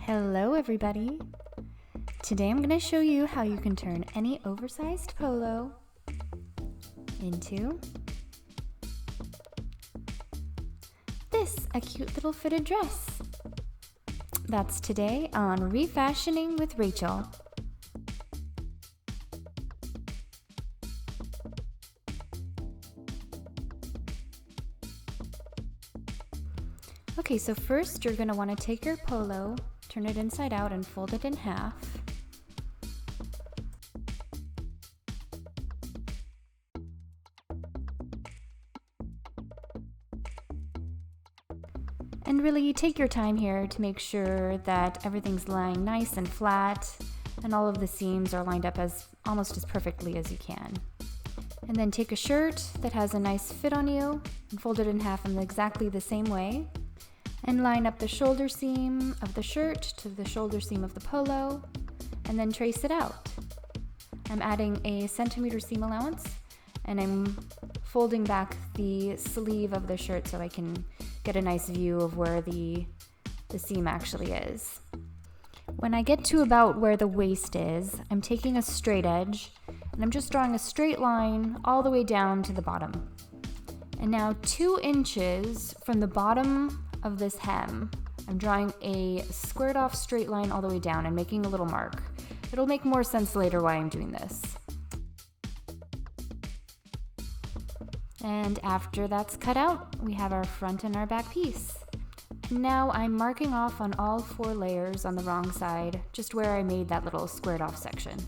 Hello everybody! Today I'm going to show you how you can turn any oversized polo into a cute little fitted dress. That's today on Refashioning with Rachel. Okay, so first you're going to want to take your polo, turn it inside out and fold it in half. And really take your time here to make sure that everything's lying nice and flat and all of the seams are lined up almost as perfectly as you can. And then take a shirt that has a nice fit on you and fold it in half in exactly the same way. And line up the shoulder seam of the shirt to the shoulder seam of the polo, and then trace it out. I'm adding a centimeter seam allowance, and I'm folding back the sleeve of the shirt so I can get a nice view of where the seam actually is. When I get to about where the waist is, I'm taking a straight edge, and I'm just drawing a straight line all the way down to the bottom. And now 2 inches from the bottom of this hem, I'm drawing a squared off straight line all the way down and making a little mark. It'll make more sense later why I'm doing this. And after that's cut out, we have our front and our back piece. Now I'm marking off on all 4 layers on the wrong side, just where I made that little squared off section.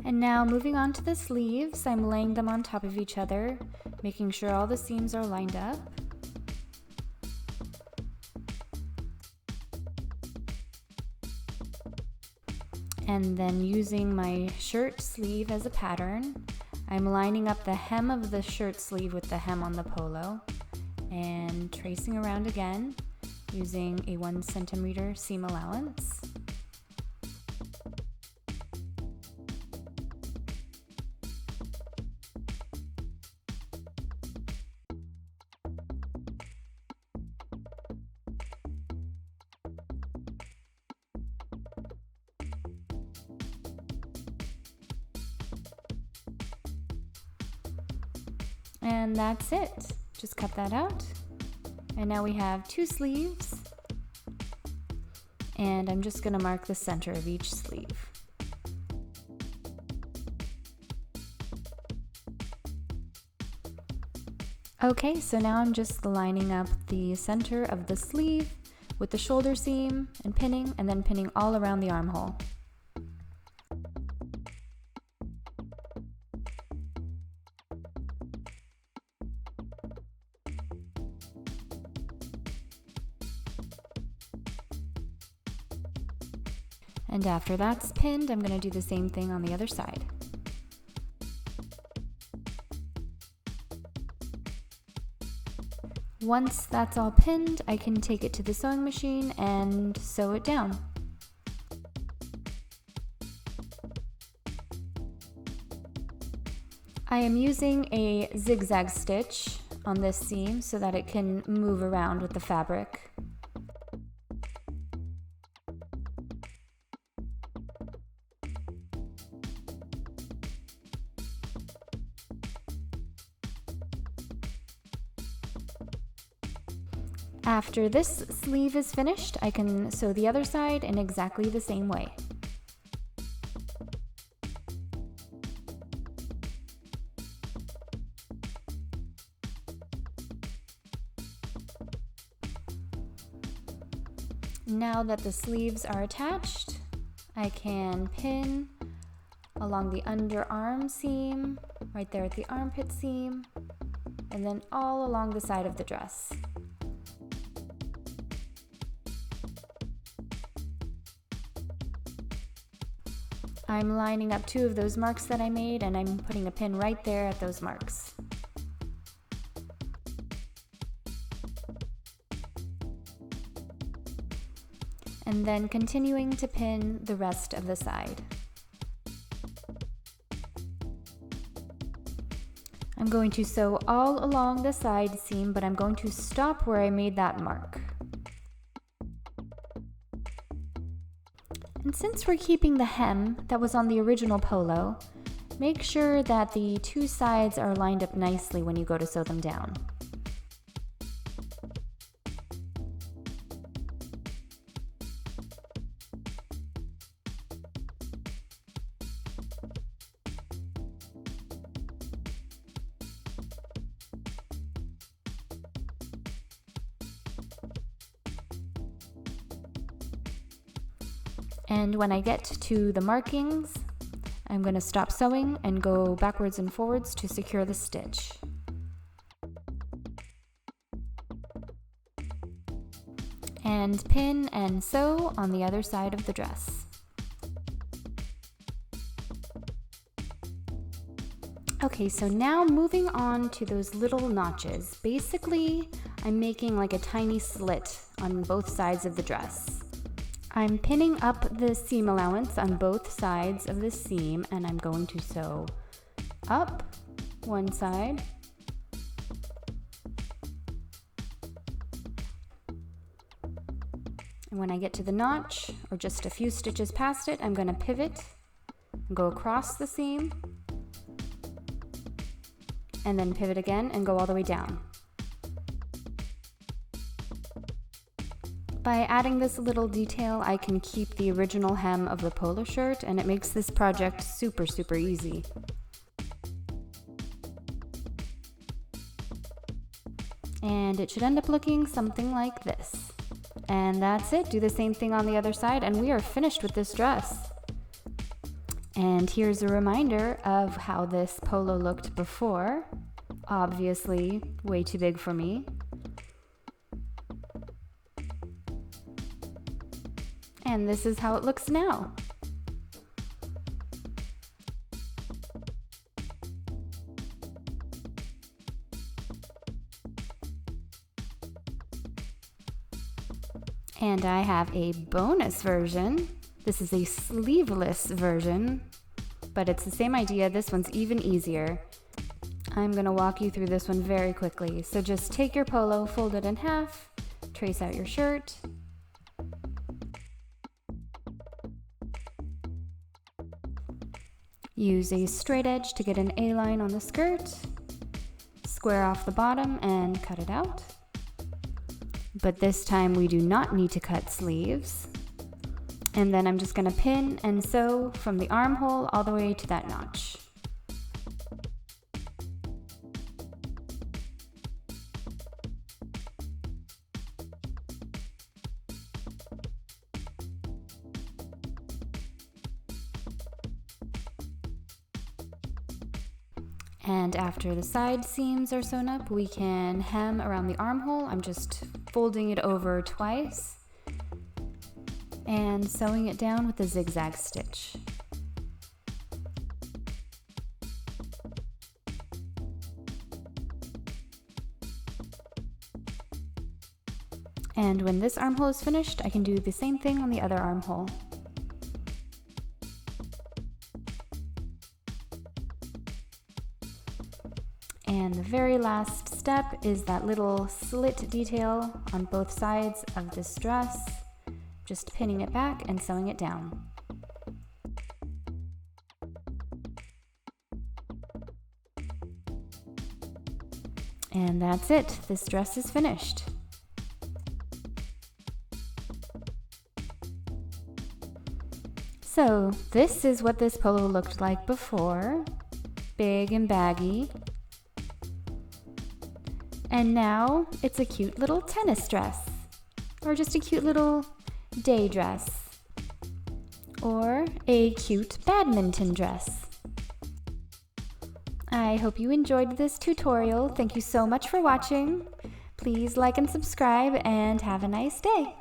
And now moving on to the sleeves, I'm laying them on top of each other, making sure all the seams are lined up. And then using my shirt sleeve as a pattern, I'm lining up the hem of the shirt sleeve with the hem on the polo and tracing around again using a 1 centimeter seam allowance. And that's it. Just cut that out. And now we have 2 sleeves. And I'm just going to mark the center of each sleeve. Okay, so now I'm just lining up the center of the sleeve with the shoulder seam and then pinning all around the armhole. And after that's pinned, I'm going to do the same thing on the other side. Once that's all pinned, I can take it to the sewing machine and sew it down. I am using a zigzag stitch on this seam so that it can move around with the fabric. After this sleeve is finished, I can sew the other side in exactly the same way. Now that the sleeves are attached, I can pin along the underarm seam, right there at the armpit seam, and then all along the side of the dress. I'm lining up 2 of those marks that I made, and I'm putting a pin right there at those marks. And then continuing to pin the rest of the side. I'm going to sew all along the side seam, but I'm going to stop where I made that mark. And since we're keeping the hem that was on the original polo, make sure that the two sides are lined up nicely when you go to sew them down. And when I get to the markings, I'm going to stop sewing and go backwards and forwards to secure the stitch. And pin and sew on the other side of the dress. Okay, so now moving on to those little notches. Basically, I'm making like a tiny slit on both sides of the dress. I'm pinning up the seam allowance on both sides of the seam, and I'm going to sew up one side and when I get to the notch, or just a few stitches past it, I'm going to pivot and go across the seam and then pivot again and go all the way down. By adding this little detail, I can keep the original hem of the polo shirt, and it makes this project super easy. And it should end up looking something like this. And that's it. Do the same thing on the other side, and we are finished with this dress. And here's a reminder of how this polo looked before. Obviously, way too big for me. And this is how it looks now. And I have a bonus version. This is a sleeveless version, but it's the same idea. This one's even easier. I'm gonna walk you through this one very quickly. So just take your polo, fold it in half, trace out your shirt, use a straight edge to get an A-line on the skirt, square off the bottom and cut it out. But this time we do not need to cut sleeves. And then I'm just going to pin and sew from the armhole all the way to that notch. And after the side seams are sewn up, we can hem around the armhole. I'm just folding it over twice and sewing it down with a zigzag stitch. And when this armhole is finished, I can do the same thing on the other armhole. And the very last step is that little slit detail on both sides of this dress, just pinning it back and sewing it down. And that's it. This dress is finished. So this is what this polo looked like before, big and baggy. And now it's a cute little tennis dress, or just a cute little day dress, or a cute badminton dress. I hope you enjoyed this tutorial. Thank you so much for watching. Please like and subscribe and have a nice day.